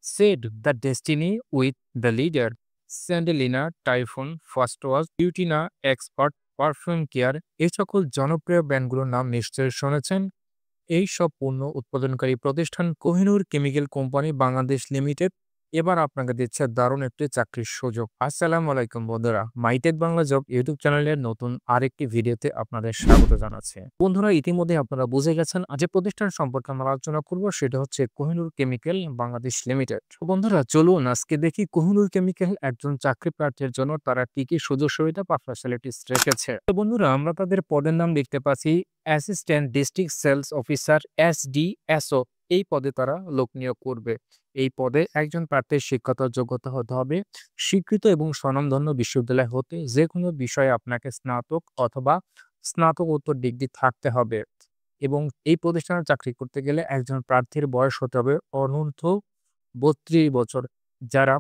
said the destiny with the leader. Sandalina, Typhoon, first wash, Beautina, expert, perfume care এই সকল জনপ্রিয় ব্র্যান্ডগুলোর নাম নিশ্চয়ই শুনেছেন। এই সব পণ্য উৎপাদনকারী প্রতিষ্ঠান Kohinoor chemical company Bangladesh limited এবার আপনাকে দিচ্ছে দারুণ একটি চাকরির সুযোগ। আসসালামু আলাইকুম বন্ধুরা, মাইটেক বাংলা জব ইউটিউব চ্যানেলের নতুন আরেকটি ভিডিওতে আপনাদের স্বাগত জানাচ্ছি। বন্ধুরা, ইতিমধ্যে আপনারা বুঝে গেছেন যে প্রতিষ্ঠান সম্পর্কে আমরা আলোচনা করব সেটা হচ্ছে কোহিনূর কেমিক্যাল বাংলাদেশ লিমিটেড। তো বন্ধুরা, চলুন আজকে দেখি কোহিনূর কেমিক্যাল একজন চাকরি প্রার্থীর জন্য তারা কি কি সুযোগ সুবিধা বা ফ্যাসিলিটিস রেখেছে। তো বন্ধুরা, আমরা তাদের পদের নাম দেখতে পাচ্ছি অ্যাসিস্ট্যান্ট ডিস্ট্রিক্ট সেলস অফিসার এসডিএসও। এই পদে তারা লোক নিয়োগ করবে। এই পদে একজন প্রার্থীর শিক্ষাগত যোগ্যতা হতে হবে স্বীকৃত এবং স্বনামধন্য বিশ্ববিদ্যালয় হতে যে কোনো বিষয়ে আপনাকে স্নাতক অথবা স্নাতকোত্তর ডিগ্রি থাকতে হবে। এবং এই প্রতিষ্ঠানে চাকরি করতে গেলে একজন প্রার্থীর বয়স হতে হবে অনূর্ধ্ব ৩২ বছর। যারা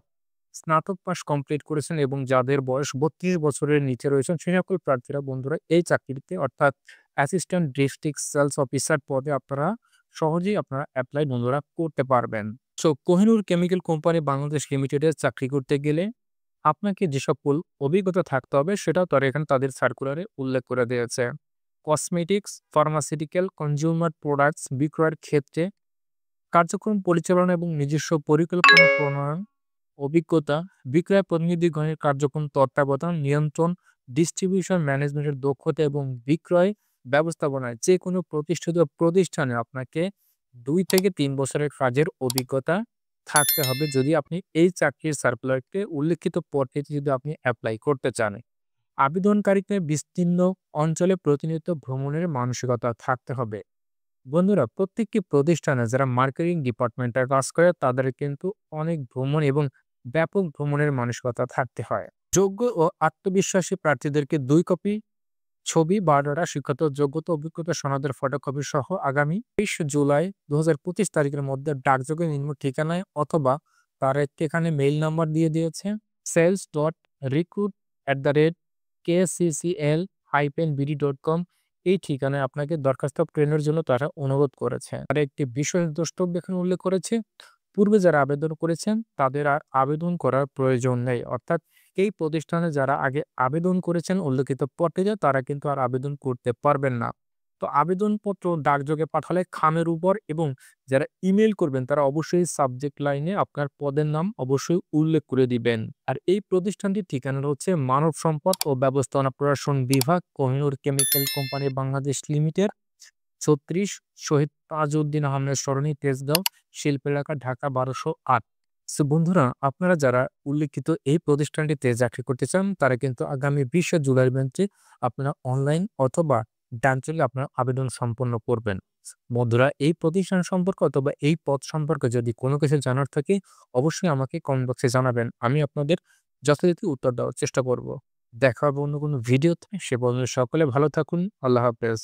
স্নাতক পাস কমপ্লিট করেছেন এবং যাদের বয়স ৩২ বছরের নিচে রয়েছেন সেই সকল প্রার্থীরা বন্ধুরা এই চাকরিতে অর্থাৎ অ্যাসিস্ট্যান্ট ডিস্ট্রিক্ট সেলস অফিসার পদে আপনারা সহজেই আপনারা এপ্লাই বন্ধুরা করতে পারবেন। So Kohinoor chemical company Bangladesh লিমিটেডে চাকরি করতে গেলে আপনাকে যে সকল অভিজ্ঞতা থাকতে হবে সেটাও তারা এখানে তাদের সার্কুলারে উল্লেখ করে দিয়েছে। কসমেটিক্স, ফার্মাসিউটিক্যাল, কনজিউমার প্রোডাক্টস বিক্রয়ের ক্ষেত্রে কার্যক্রম পরিচালনা এবং নিজস্ব পরিকল্পনা প্রণয়ন অভিজ্ঞতা, বিক্রয় প্রতিনিধিগণের কার্যক্রম তত্ত্বাবধান, নিয়ন্ত্রণ, ডিস্ট্রিবিউশন ম্যানেজমেন্টের দক্ষতা এবং বিক্রয় ব্যবস্থাপনায় যে কোনো প্রতিষ্ঠিত প্রতিষ্ঠানে আপনাকে ২ থেকে ৩ বছরের কাজের অভিজ্ঞতা থাকতে হবে যদি আপনি এই চাকরির সার্কুলারকে উল্লেখিত পদটিতে যদি আপনি এপ্লাই করতে চান। আবেদনকারীকে বিস্তীর্ণ অঞ্চলে প্রতিনিয়ত ভ্রমণের মানসিকতা থাকতে হবে। বন্ধুরা, প্রত্যেকটি প্রতিষ্ঠানে যারা মার্কেটিং ডিপার্টমেন্টে কাজ করে তাদের কিন্তু অনেক ভ্রমণ এবং ব্যাপক ভ্রমণের মানসিকতা থাকতে হয়। যোগ্য ও আত্মবিশ্বাসী প্রার্থীদেরকে ২ কপি ছবি, বায়োডাটা, শিক্ষাগত যোগ্যতা, অভিজ্ঞতা সনদের ফটোকপি সহ আগামী ২০ জুলাই ২০২৫ তারিখের মধ্যে ডাকযোগে নিম্ন ঠিকানায় অথবা তার এখানে মেইল নাম্বার দিয়ে দিয়েছে sales.recruit@kccl-bd.com। এই ঠিকানায় আপনাকে দরখাস্ত প্রেরণের জন্য তারা অনুরোধ করেছে। আর একটি বিশেষ দ্রষ্টব্য এখানে উল্লেখ করেছে, পূর্বে যারা আবেদন করেছেন তাদের আর আবেদন করার প্রয়োজন নেই। অর্থাৎ এই প্রতিষ্ঠানে যারা আগে আবেদন করেছেন উল্লেখিত পদটিতে তারা কিন্তু আর আবেদন করতে পারবেন না। তো আবেদনপত্র ডাকযোগে পাঠালে খামের উপর এবং যারা ইমেইল করবেন তারা অবশ্যই সাবজেক্ট লাইনে আপনার পদের নাম অবশ্যই উল্লেখ করে দিবেন। আর এই প্রতিষ্ঠানটির ঠিকানা হচ্ছে মানব সম্পদ ও ব্যবস্থাপনা প্রশাসন বিভাগ, Kohinoor chemical company Bangladesh limited, ৩৬ শহীদ তাজউদ্দিন আহমেদ সরণি, তেজগাঁও, শিল্প এলাকা, ঢাকা ১২০৮। সো বন্ধুরা, আপনারা যারা উল্লেখিত এই প্রতিষ্ঠানটিতে চাকরি করতে চান তারা কিন্তু আগামী ২০ জুলাইয়ের মধ্যে আপনারা অনলাইন অথবা ডাকযোগে আপনারা আবেদন সম্পন্ন করবেন। বন্ধুরা, এই প্রতিষ্ঠান সম্পর্কে অথবা এই পদ সম্পর্কে যদি কোনো কিছু জানার থাকে অবশ্যই আমাকে কমেন্ট বক্সে জানাবেন। আমি আপনাদের যথারীতি উত্তর দেওয়ার চেষ্টা করব। দেখা হবে অন্য কোনো ভিডিওতে। সে পর্যন্ত সকলে ভালো থাকুন। আল্লাহ হাফেজ।